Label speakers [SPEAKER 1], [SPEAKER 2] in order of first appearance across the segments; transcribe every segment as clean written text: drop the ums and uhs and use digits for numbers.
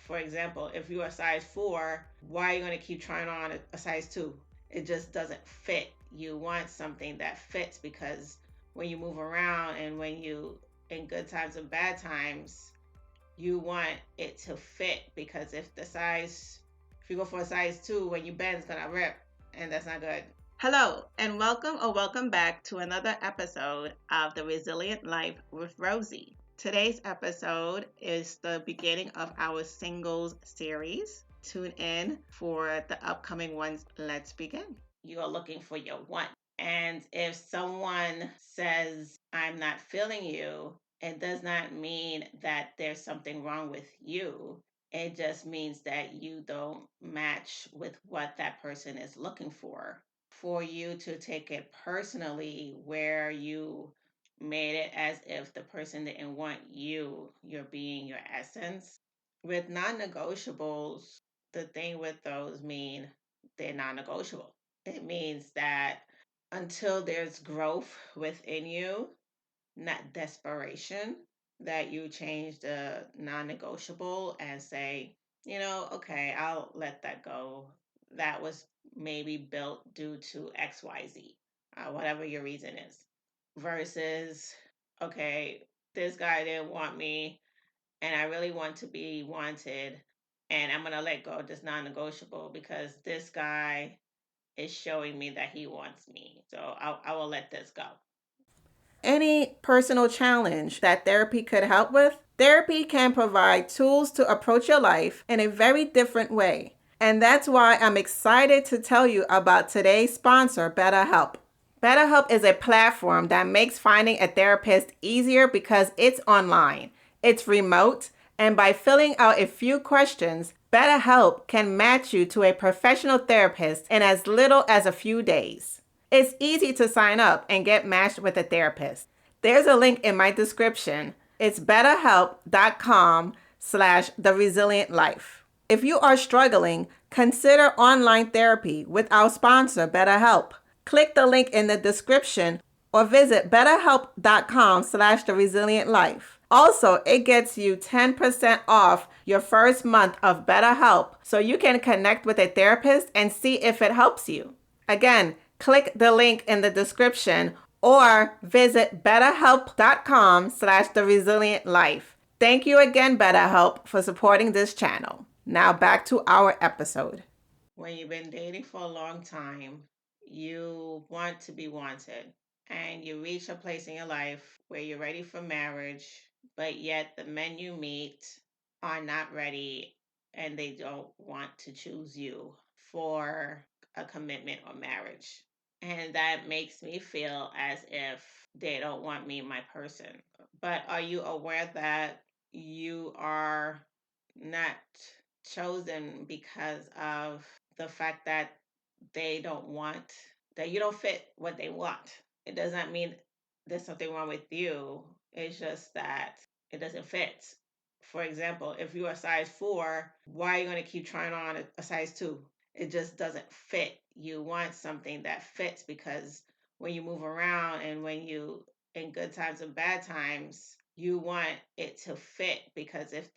[SPEAKER 1] For example, if you're a size 4, why are you going to keep trying on a size 2? It just doesn't fit. You want something that fits because when you move around and when you, in good times and bad times, you want it to fit because if you go for a size 2, when you bend, it's going to rip, and that's not good. Hello, and welcome back to another episode of The Resilient Life with Rosie. Today's episode is the beginning of our singles series. Tune in for the upcoming ones. Let's begin. You are looking for your one. And if someone says, I'm not feeling you, it does not mean that there's something wrong with you. It just means that you don't match with what that person is looking for. For you to take it personally, where you made it as if the person didn't want you, your being, your essence. With non negotiables, the thing with those mean they're non negotiable. It means that until there's growth within you, not desperation, that you change the non negotiable and say, okay, I'll let that go. That was maybe built due to XYZ, whatever your reason is. Versus, okay, this guy didn't want me and I really want to be wanted. And I'm going to let go of this non negotiable because this guy is showing me that he wants me. So I will let this go. Any personal challenge that therapy could help with, therapy can provide tools to approach your life in a very different way. And that's why I'm excited to tell you about today's sponsor, BetterHelp. BetterHelp is a platform that makes finding a therapist easier because it's online, it's remote, and by filling out a few questions, BetterHelp can match you to a professional therapist in as little as a few days. It's easy to sign up and get matched with a therapist. There's a link in my description. It's betterhelp.com/theresilientlife. If you are struggling, consider online therapy with our sponsor, BetterHelp. Click the link in the description or visit betterhelp.com/theresilientlife. Also, it gets you 10% off your first month of BetterHelp so you can connect with a therapist and see if it helps you. Again, click the link in the description or visit betterhelp.com/theresilientlife. Thank you again, BetterHelp, for supporting this channel. Now back to our episode. When you've been dating for a long time, you want to be wanted and you reach a place in your life where you're ready for marriage, but yet the men you meet are not ready and they don't want to choose you for a commitment or marriage. And that makes me feel as if they don't want me, my person. But are you aware that you are not chosen because of the fact that they don't want, that you don't fit what they want? It does not mean there's something wrong with you. It's just that it doesn't fit. For example, if you're a size 4, why are you going to keep trying on a size 2? It just doesn't fit. You want something that fits because when you move around and when you, in good times and bad times, you want it to fit because if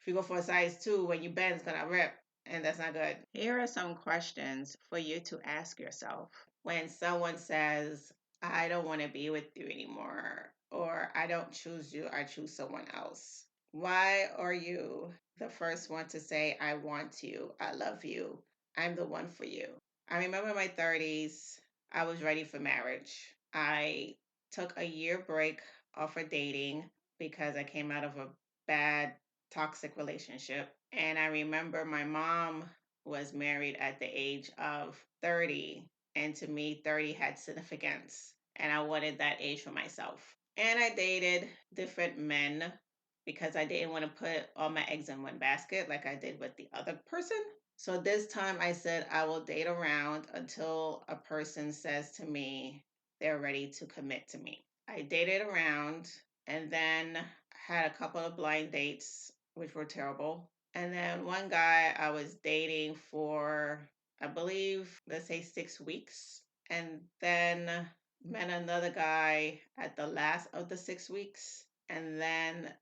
[SPEAKER 1] you go for a size 2, when you bend, it's going to rip, and that's not good. Here are some questions for you to ask yourself. When someone says, I don't want to be with you anymore, or I don't choose you, I choose someone else. Why are you the first one to say, I want you, I love you, I'm the one for you? I remember in my 30s, I was ready for marriage. I took a year break off of dating because I came out of a bad, toxic relationship. And I remember my mom was married at the age of 30. And to me, 30 had significance. And I wanted that age for myself. And I dated different men because I didn't want to put all my eggs in one basket like I did with the other person. So this time I said I will date around until a person says to me they're ready to commit to me. I dated around and then had a couple of blind dates, which were terrible. And then one guy I was dating for, I believe, let's say 6 weeks. And then met another guy at the last of the 6 weeks. And then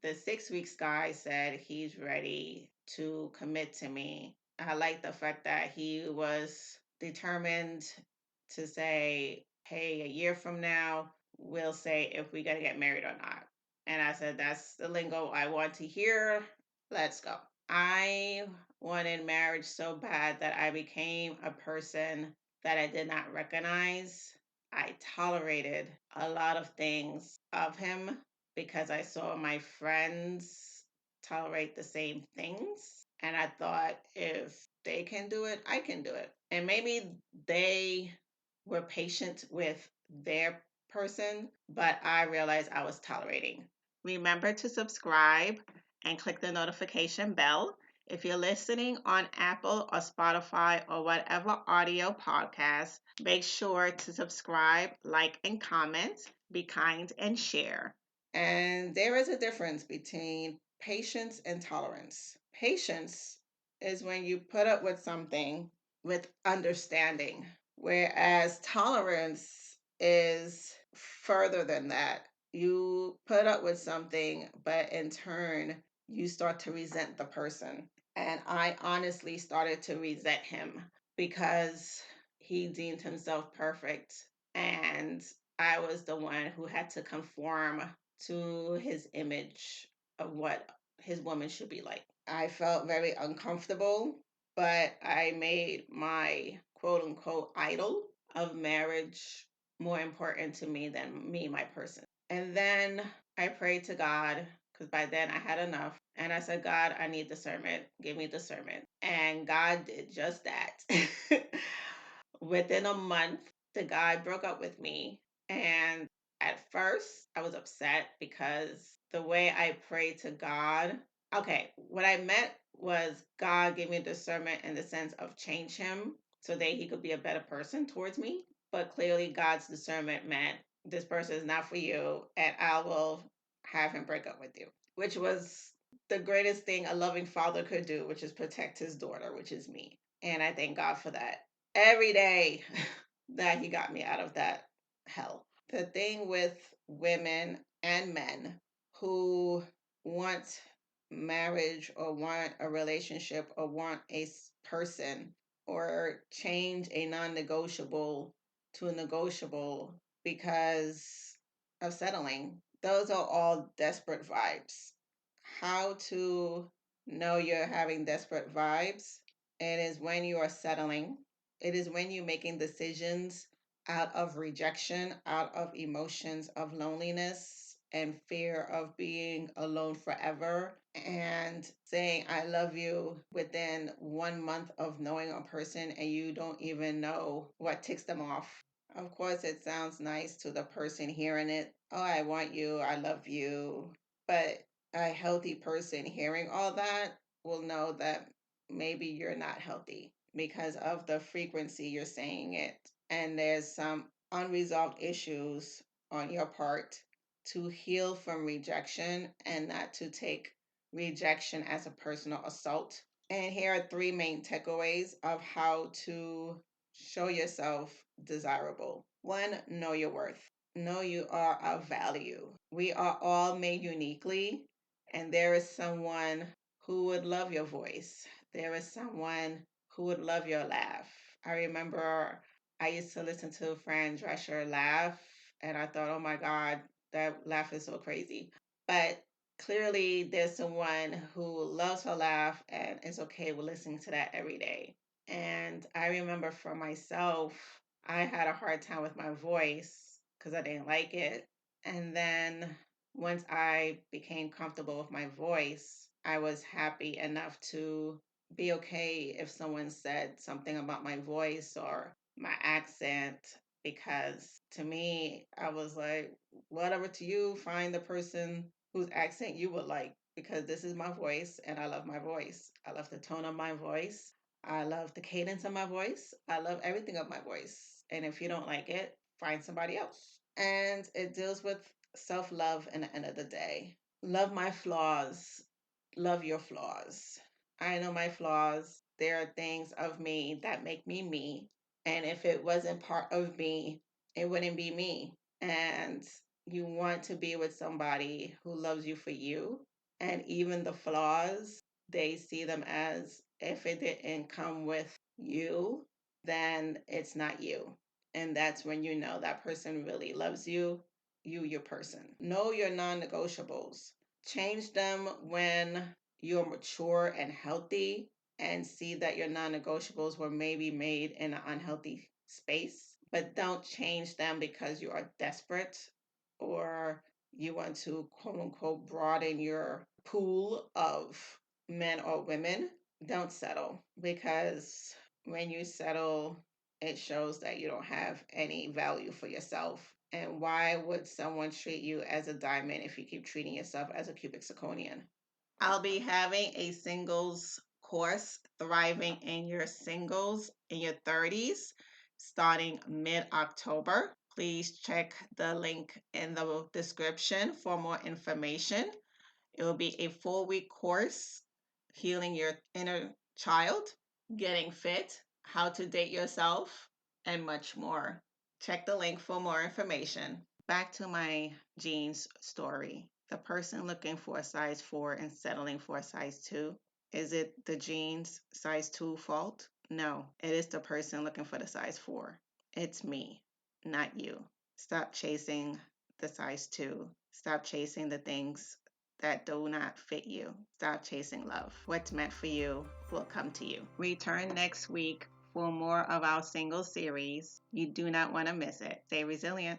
[SPEAKER 1] The 6 weeks guy said he's ready to commit to me. I like the fact that he was determined to say, hey, a year from now, we'll say if we got to get married or not. And I said, that's the lingo I want to hear. Let's go. I wanted marriage so bad that I became a person that I did not recognize. I tolerated a lot of things of him because I saw my friends tolerate the same things. And I thought, if they can do it, I can do it. And maybe they were patient with their person, but I realized I was tolerating. Remember to subscribe and click the notification bell. If you're listening on Apple or Spotify or whatever audio podcast, make sure to subscribe, like, and comment. Be kind and share. And there is a difference between patience and tolerance. Patience is when you put up with something with understanding, whereas tolerance is further than that. You put up with something, but in turn, you start to resent the person. And I honestly started to resent him because he deemed himself perfect. And I was the one who had to conform to his image of what his woman should be like. I felt very uncomfortable, but I made my quote unquote idol of marriage more important to me than me, my person. And then I prayed to God because by then I had enough. And I said, God, I need discernment. Give me discernment. And God did just that. Within a month, the guy broke up with me. And at first, I was upset because the way I prayed to God, okay, what I meant was God gave me discernment in the sense of change him so that he could be a better person towards me. But clearly, God's discernment meant this person is not for you, and I will have him break up with you, which was the greatest thing a loving father could do, which is protect his daughter, which is me. And I thank God for that every day that he got me out of that hell. The thing with women and men who want marriage or want a relationship or want a person or change a non negotiable to a negotiable because of settling, those are all desperate vibes. How to know you're having desperate vibes? It is when you are settling, it is when you're making decisions out of rejection, out of emotions of loneliness and fear of being alone forever, and saying, I love you within 1 month of knowing a person and you don't even know what ticks them off. Of course, it sounds nice to the person hearing it. Oh, I want you. I love you. But a healthy person hearing all that will know that maybe you're not healthy because of the frequency you're saying it. And there's some unresolved issues on your part to heal from rejection and not to take rejection as a personal assault. And here are three main takeaways of how to show yourself desirable. One, know your worth. Know you are of value. We are all made uniquely, and there is someone who would love your voice. There is someone who would love your laugh. I remember I used to listen to Fran Drescher laugh, and I thought, oh my God, that laugh is so crazy. But clearly, there's someone who loves her laugh and is okay with listening to that every day. And I remember for myself, I had a hard time with my voice because I didn't like it. And then once I became comfortable with my voice, I was happy enough to be okay if someone said something about my voice or my accent, because to me, I was like, whatever to you, find the person whose accent you would like, because this is my voice and I love my voice. I love the tone of my voice. I love the cadence of my voice. I love everything of my voice. And if you don't like it, find somebody else. And it deals with self love in the end of the day. Love my flaws. Love your flaws. I know my flaws. There are things of me that make me me. And if it wasn't part of me, it wouldn't be me. And You want to be with somebody who loves you for you. And even the flaws, they see them as if it didn't come with you, then it's not you. And that's when you know that person really loves you, your person. Know your non negotiables. Change them when you're mature and healthy, and see that your non negotiables were maybe made in an unhealthy space. But don't change them because you are desperate or you want to quote unquote broaden your pool of men or women. Don't settle, because when you settle, it shows that you don't have any value for yourself. And why would someone treat you as a diamond if you keep treating yourself as a cubic zirconian? I'll be having a singles course, Thriving in Your Singles in Your 30s, starting mid October. Please check the link in the description for more information. It will be a 4-week course, healing your inner child, getting fit, how to date yourself, and much more. Check the link for more information. Back to my jeans story. The person looking for a size 4 and settling for a size 2. Is it the jeans size 2 fault? No, it is the person looking for the size 4. It's me, not you. Stop chasing the size 2. Stop chasing the things that do not fit you. Stop chasing love. What's meant for you will come to you. Return next week for more of our single series. You do not want to miss it. Stay resilient.